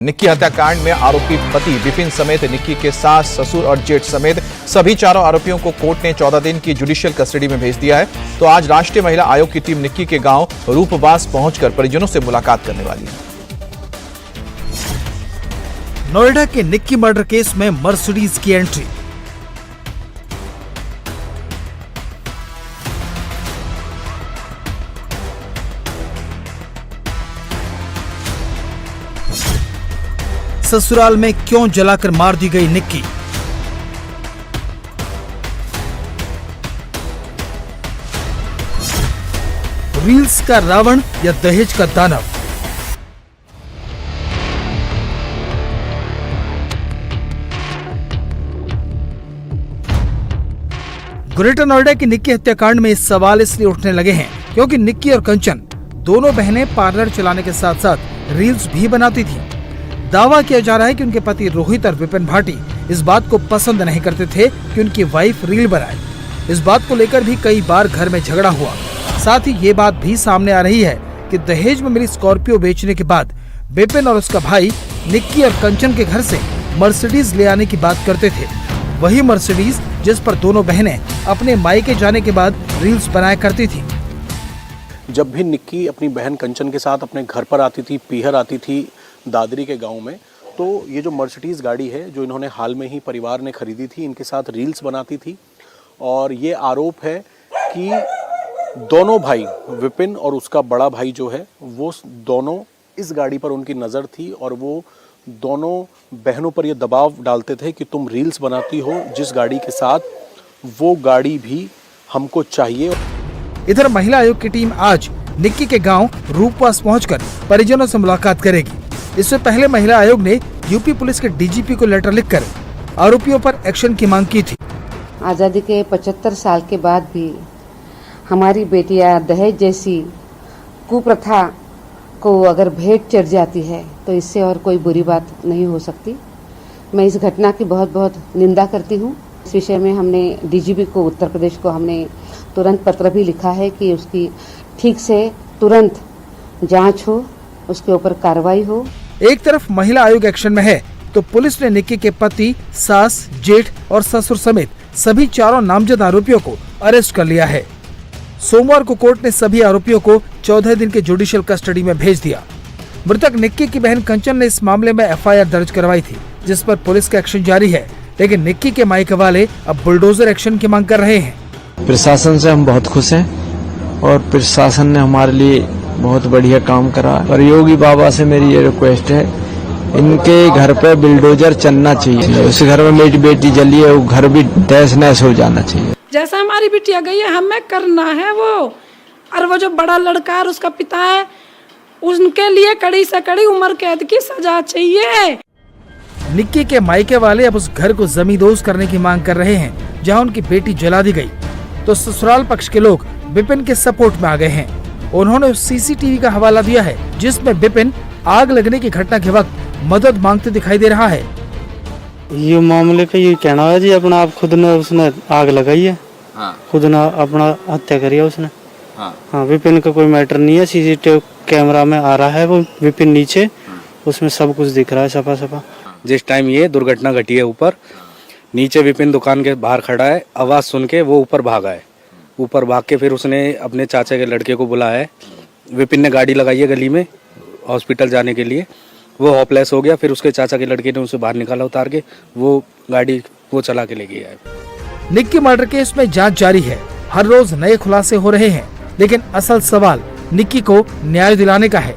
निक्की हत्याकांड में आरोपी पति विपिन समेत निक्की के सास, ससुर और जेठ समेत सभी चारों आरोपियों को कोर्ट ने 14 दिन की जुडिशियल कस्टडी में भेज दिया है। तो आज राष्ट्रीय महिला आयोग की टीम निक्की के गांव रूपवास पहुंचकर परिजनों से मुलाकात करने वाली है। नोएडा के निक्की मर्डर केस में मर्सिडीज की एंट्री। ससुराल में क्यों जलाकर मार दी गई निक्की? रील्स का रावण या दहेज का दानव? ग्रेटर नोएडा की निक्की हत्याकांड में इस सवाल इसलिए उठने लगे हैं क्योंकि निक्की और कंचन दोनों बहनें पार्लर चलाने के साथ साथ रील्स भी बनाती थीं। दावा किया जा रहा है कि उनके पति रोहित और विपिन भाटी इस बात को पसंद नहीं करते थे कि उनकी वाइफ रील बनाए। इस बात को लेकर भी कई बार घर में झगड़ा हुआ। साथ ही ये बात भी सामने आ रही है कि दहेज में मिली स्कॉर्पियो बेचने के बाद विपिन और उसका भाई निक्की और कंचन के घर से मर्सिडीज ले आने की बात करते थे। वही मर्सिडीज जिस पर दोनों बहनें अपने मायके जाने के बाद रील्स बनाया करती थी। जब भी निक्की अपनी बहन कंचन के साथ अपने घर पर आती थी, पीहर आती थी दादरी के गांव में, तो ये जो मर्सिडीज़ गाड़ी है जो इन्होंने हाल में ही परिवार ने खरीदी थी, इनके साथ रील्स बनाती थी। और ये आरोप है कि दोनों भाई विपिन और उसका बड़ा भाई जो है वो दोनों इस गाड़ी पर उनकी नज़र थी और वो दोनों बहनों पर ये दबाव डालते थे कि तुम रील्स बनाती हो जिस गाड़ी के साथ, वो गाड़ी भी हमको चाहिए। इधर महिला आयोग की टीम आज निक्की के गांव रूपवास पहुंचकर परिजनों से मुलाकात करेगी। इससे पहले महिला आयोग ने यूपी पुलिस के डीजीपी को लेटर लिखकर आरोपियों पर एक्शन की मांग की थी। आज़ादी के 75 साल के बाद भी हमारी बेटियां दहेज जैसी कुप्रथा को अगर भेंट चढ़ जाती है तो इससे और कोई बुरी बात नहीं हो सकती। मैं इस घटना की बहुत बहुत निंदा करती हूँ। इस विषय में हमने डीजीपी को, उत्तर प्रदेश को हमने तुरंत पत्र भी लिखा है कि उसकी ठीक से तुरंत जांच हो, उसके ऊपर कार्रवाई हो। एक तरफ महिला आयोग एक्शन में है तो पुलिस ने निक्की के पति, सास, जेठ और ससुर समेत सभी चारों नामजद आरोपियों को अरेस्ट कर लिया है। सोमवार को कोर्ट ने सभी आरोपियों को 14 दिन के जुडिशियल कस्टडी में भेज दिया। मृतक निक्की की बहन कंचन ने इस मामले में एफआईआर दर्ज करवाई थी, जिस पर पुलिस का एक्शन जारी है। लेकिन निक्की के मायके वाले अब बुलडोजर एक्शन की मांग कर रहे हैं। प्रशासन से हम बहुत खुश हैं और प्रशासन ने हमारे लिए बहुत बढ़िया काम करा। और योगी बाबा से मेरी ये रिक्वेस्ट है, इनके घर पे बिल्डोजर चलना चाहिए। उस घर में मेरी बेटी जली है, वो घर भी तहस नहस हो जाना चाहिए। जैसा हमारी बिटिया गई है हमें करना है वो। और वो जो बड़ा लड़का और उसका पिता है, उनके लिए कड़ी से कड़ी उम्र कैद की सजा चाहिए। निक्की के मायके वाले अब उस घर को जमींदोज करने की मांग कर रहे हैं जहां उनकी बेटी जला दी गई। तो ससुराल पक्ष के लोग विपिन के सपोर्ट में आ गए हैं। उन्होंने उस सीसीटीवी का हवाला दिया है जिसमें विपिन आग लगने की घटना के वक्त मदद मांगते दिखाई दे रहा है। ये मामले का ये कहना है जी, अपना आप खुद ने उसने आग लगाई है। हाँ। खुद ने अपना हत्या करी है उसने। हाँ, विपिन का कोई मैटर नहीं है। सीसीटीवी कैमरा में आ रहा है वो विपिन नीचे, उसमें सब कुछ दिख रहा है सफा सफा। जिस टाइम ये दुर्घटना घटी है, ऊपर नीचे विपिन दुकान के बाहर खड़ा है। आवाज सुन के वो ऊपर भागा है। ऊपर भाग के फिर उसने अपने चाचा के लड़के को बुलाया है। विपिन ने गाड़ी लगाई है गली में हॉस्पिटल जाने के लिए। वो होपलेस हो गया, फिर उसके चाचा के लड़के ने उसे बाहर निकाला उतार के, वो गाड़ी वो चला के ले गया है। निक्की मर्डर केस में जांच जारी है। हर रोज नए खुलासे हो रहे हैं, लेकिन असल सवाल निक्की को न्याय दिलाने का है।